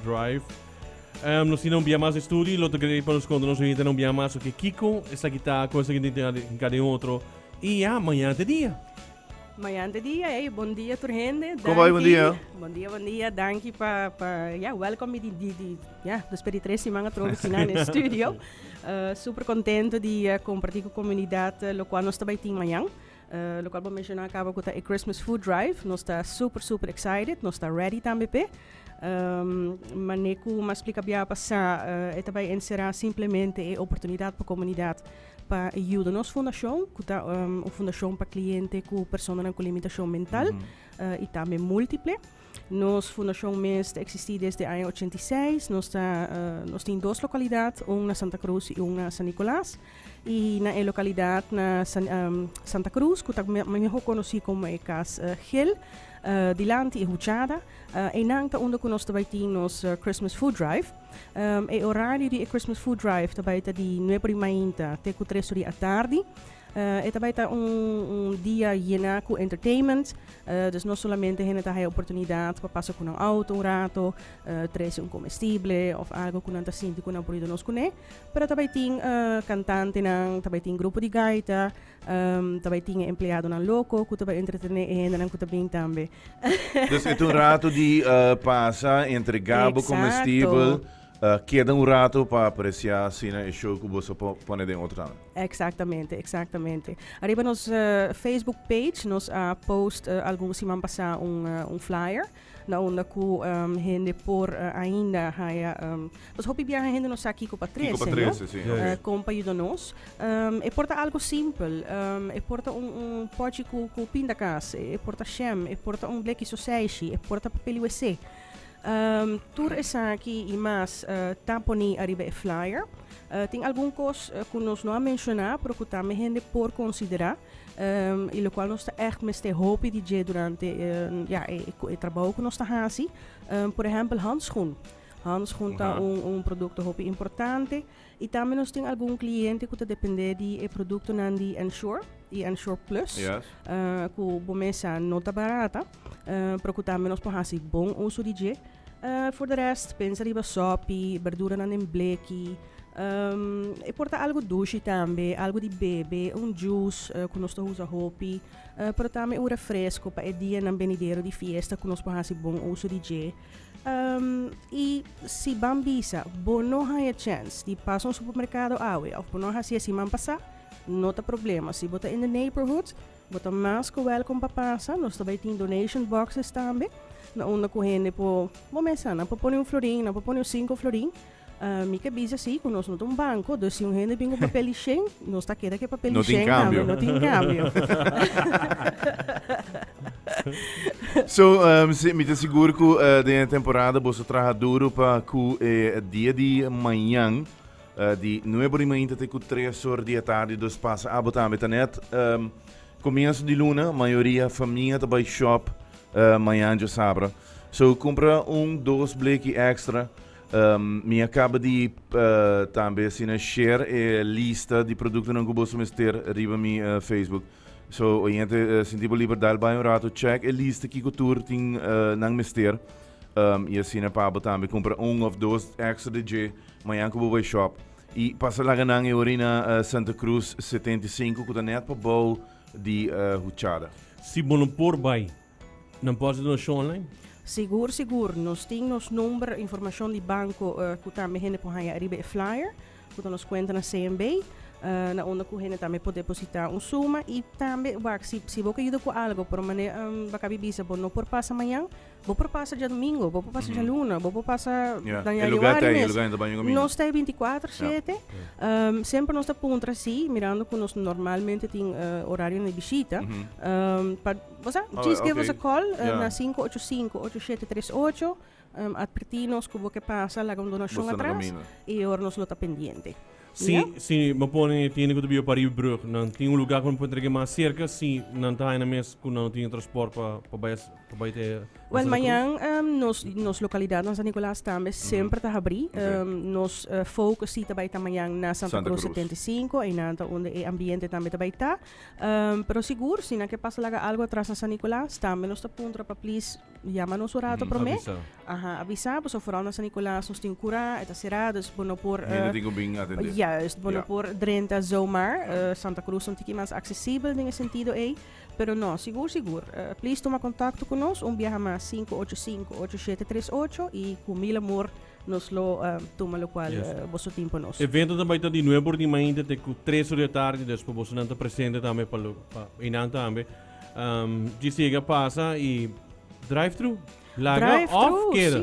drive. Nós não via mais estúdio, lo que para nos contar, nós não via mais o que Kiko, essa guitarra, coisa que tem em cada outro. E amanhã de dia. Manhã de dia, bom dia tur gente. Como vai, bom dia? Bom dia, dank para welcome dos peritres mga trouwens na no studio. Super contento de compartilhar com a comunidade, lo qual nós também temos amanhã. Lo qual vou mencionar acaba com a Christmas Food Drive. Nós está super excited, nós está ready também. Mas mas explica bem a passar, também será simplesmente a oportunidade para a comunidade para ajudar nossa fundação, que é uma fundação para clientes com pessoas com limitação mental e também múltiple. Nossa fundação mesmo existe desde o ano 86. Nós temos duas localidades, uma na Santa Cruz e uma na San Nicolás. E na localidade na Santa Cruz, que é melhor conhecido como a Casa Gil, Dilante e Huchada. E nanta onde nós também temos Christmas Food Drive. O horário de Christmas Food Drive também é de 9h30 até 3h da tarde. E também está dia lleno com entertainment. Dus não somente a oportunidade para passar com um auto, um rato, trazer comestível ou algo que não está sentindo que não pode nos conhecer. Mas também tem cantante, também tem grupo de gaita, também tem empregado na loco, que também entretener e que também também. Dus é rato de passa entre gabo comestível. Queda rato para apreciar assim, né, show que você põe de outro lado. Exatamente. Arriba nos Facebook page, nos post alguns semanas passar flyer, na onde que gente por ainda mas hopi bia gente nos aqui com Patrícia, sim. Companhia nós. E porta algo simples, e porta pote com pinda casa, e porta chem, e porta bleque society, e porta papel WC. Tur essa aqui e mais tamponi arriba e flyer. Tem algumas coisas que nós não mencionamos, mas que também gente por considerar. E o qual nós echt met hoop DJ durante o trabalho que nós estamos fazendo. Por exemplo, handschoen. Handschoen é produto hoop importante. E também nós temos alguns clientes que dependem do produto de Ensure. E Ensure Plus, que bomessa não está barata, porque também nós podemos fazer bom uso de DJ. Voor de rest, pensa riba sopi, verdura na bleque, e porta algo doce também, algo de bebê, juice, que nós usamos hopi, pero também refresco para o dia na benideiro de fiesta, que nós podemos fazer bom uso de DJ. E se bambisa, bom não há chance de passar supermercado awe, ou não há se semana passar, não tem problema. Se botar in the neighborhood, botar mais que welcome para passar, nós também temos donation boxes também. Na onda correndo por começar, para pôr florim, para pôr 5 florim. Mica bisa sim, que nós não temos banco, então se gente tem papel higiênico, nós está querendo que papel higiênico também, não tem câmbio. Me te seguro que de temporada você trabalha duro para que dia de manhã de 9h30 até 3h da tarde dos passa a botar metanet. Começo de luna, maioria família tá by shop. Manhã de sábado. Compra 2 bleque extra. Me acaba de também share a lista de produtos que você meter arriba mi Facebook. A gente sente liberdade para rato check a lista que tu tem não meter. E assim para também compra 1 ou 2 extra DJ manhã que vou shop. E passa lá ganhando a urina Santa Cruz 75 que tá net para bol de Huchada. Se bom por bem. Não pode ir no show online? Seguro. Nós temos número, informação de banco que também gente pode arriba flyer, que nos conta na CMB, na onde que gente também pode depositar suma e também, se você ajuda com algo, por maneira, vai bisa, não por passa amanhã, vou por passa dia domingo, vou por passa dia luna, vou por passa januário. Nós temos 24/7, sempre nós estamos assim, mirando que nós normalmente temos horário de visita. Just give us a call na 585-8738, advertir-nos que você passa lá com donação atrás e agora nós estamos pendente. Se me põe tiene que vir para Ribebrug, não tem lugar que me pode entregar mais cerca, se não está na mesa que não tem transporte para baixo Well, mayang nos lokalidad ng San Nicolas também sempre está abrir. Nos focus sita by tamayang na Santa Cruz 75 e nanta onde e ambiente também tá by tá. Pero seguro se na que passa laga algo atrás na San Nicolas, também nos tá puntra para please llama-nos o rato para mim. Avisa, pues vooral na San Nicolas nos tem cura, eta cerrados, bono por juist, bono por 30 zomaar. Santa Cruz não tem mais acessível nesse sentido aí. Pero no, seguro. Please toma contato conosco, viaja más 585-8738 e com mil amor nos lo toma lo qual vosso tempo nos. Evento também está de novo de manhã até com 3 horas da tarde, depois você não está presente também para inanta também. De chega passa e drive-thru. Laga off queda.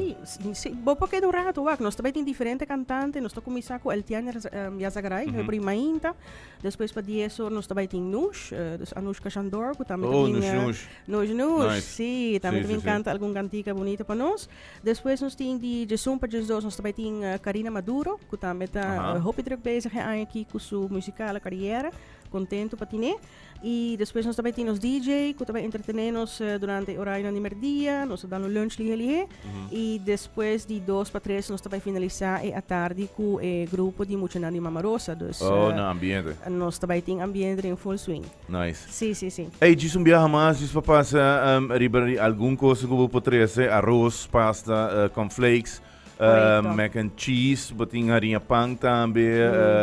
Sí. Bopo queda un rato, nós também tem diferente cantante, nós estamos começar com Eltiane Yazagaray, prima inta, depois para 10 horas nós também tem Nush, Anushka Shandor, que também Nush, sim, também canta alguma cantica bonita para nós. Depois nós tem de Jesum para Jesus, nós também tem Karina Maduro, que também está hoop druk bezig aqui com sua musical carreira, contento para tiné. E depois nós também temos DJ, que também entretenemos durante o horário de merdia, nós damos lunch ali. E depois de 2 para 3 nós também finalizar à tarde com o grupo de Muchanani Mamarosa. Dus, no ambiente. Nós também temos ambiente em full swing. Nice. Sim. Hey, diz viaja mais, diz para passar alguma coisa que eu vou poder arroz, pasta, cornflakes. Mac and cheese, botin harinha pang também,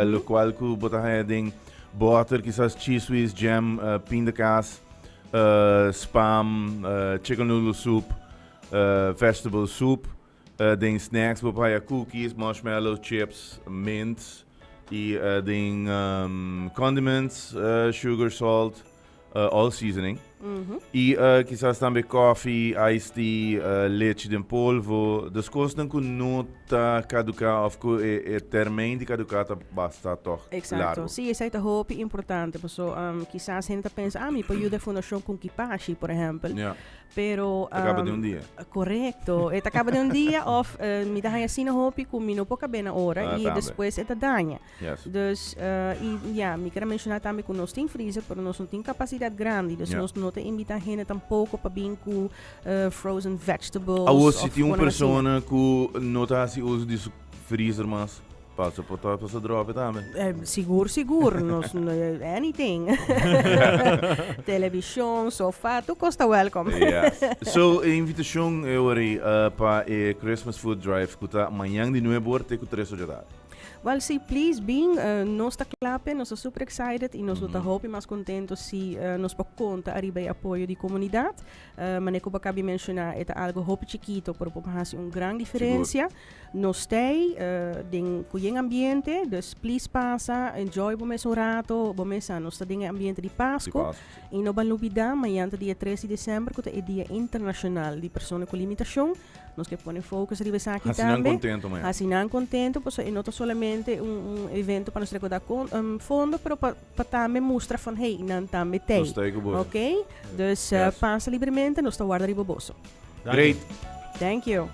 lo qual que botar heading butter, quizás cheese whiz, jam, pindakaas, spam, chicken noodle soup, vegetable soup, den snacks, papaya cookies, marshmallow chips, mints, e den condiments, sugar, salt, all seasoning. E quizás também coffee, iced tea, leite em polvo. Das coisas que não está caducar, ou que o termino de caducar basta toch. Exato. Sim, isso é muito importante. Quizás a gente pensa, me pode ajudar a fundação com kipashi, por exemplo. Pero acaba de dia. Correto. Acaba de dia of me dá assim na hopi com me não pouca bem na hora e depois é danha. Dus me quero mencionar também que nós tem freezer, pero nós não tem capacidade grande, dus nós não te invita a gente tampouco para vir com frozen vegetables. Se tem uma pessoa que não está se usa de freezer, mas passa para drop também. Seguro, nós anything. Televisão, sofá, tu costa welcome. So, a invitação é para o Christmas Food Drive que está amanhã de novo até com 3 horas da tarde. Well, sí, please, bem, nós está clape, nós estamos super excited e nós estamos hope mais contentos se nós podemos contar arriba o apoio da comunidade. Mas como acabei de mencionar, é algo hope chiquito, pero podemos fazer uma grande diferença. Nós temos um ambiente, dus please passa, enjoy o mês um rato, nós estamos em ambiente de Páscoa. E não vamos olvidar, amanhã, dia 13 de dezembro, que é o Dia Internacional de Pessoas com Limitação. Nós que põe foco arriba aqui também. Assim não contento, porque não é somente evento para nos recordar fundo, mas para também mostrar que hey, não também tem. Ok? Dus passa livremente, nós estamos guardando o bolso. Great. Thank you.